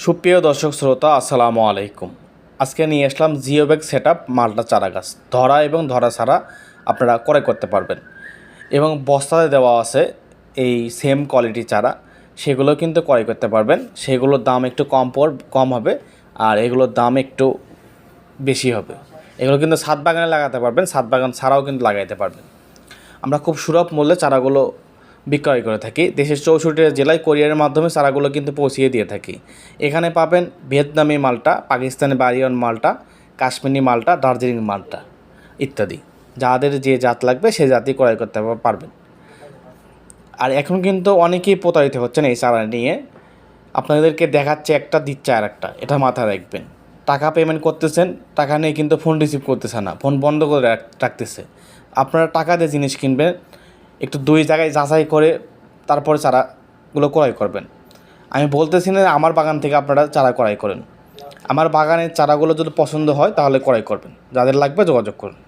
সুপ্রিয় দর্শক শ্রোতা আসসালামু আলাইকুম। আজকে নিয়ে আসলাম জিওব্যাগ সেটআপ মালটা চারা গাছ ধরা এবং ধরা ছাড়া আপনারা ক্রয় করতে পারবেন এবং বস্তাতে দেওয়া আছে এই সেম কোয়ালিটি চারা, সেগুলো কিন্তু ক্রয় করতে পারবেন। সেগুলোর দাম একটু কম হবে আর এগুলোর দাম একটু বেশি হবে। এগুলো কিন্তু ছাদ বাগানে লাগাতে পারবেন, ছাদ বাগান ছাড়াও কিন্তু লাগাইতে পারবেন। আমরা খুব সুলভ মূল্যে চারাগুলো বিক্রয় করে থাকি। দেশের 64 জেলায় কোরিয়ারের মাধ্যমে চারাগুলো কিন্তু পৌঁছিয়ে দিয়ে থাকি। এখানে পাবেন ভিয়েতনামি মালটা, পাকিস্তানি বারিয়ন মালটা, কাশ্মীরি মালটা, দার্জিলিং মালটা ইত্যাদি। যাদের যে জাত লাগবে সেই জাতই ক্রয় করতে পারবেন। আর এখন কিন্তু অনেকেই প্রতারিত হচ্ছেন এই চারা নিয়ে। আপনাদেরকে দেখাচ্ছে একটা, দিচ্ছে আর একটা, এটা মাথায় রাখবেন। টাকা পেমেন্ট করতেছেন, টাকা নিয়ে কিন্তু ফোন রিসিভ করতেছে না, ফোন বন্ধ করে রাখতেছে। আপনারা টাকা দিয়ে জিনিস কিনবেন, একটু দুই জায়গায় যাচাই করে তারপরে চারাগুলো ক্রয় করবেন। আমি বলতেছি না আমার বাগান থেকে আপনারা চারা ক্রয় করেন। আমার বাগানের চারাগুলো যদি পছন্দ হয় তাহলে ক্রয় করবেন। যাদের লাগবে যোগাযোগ করুন।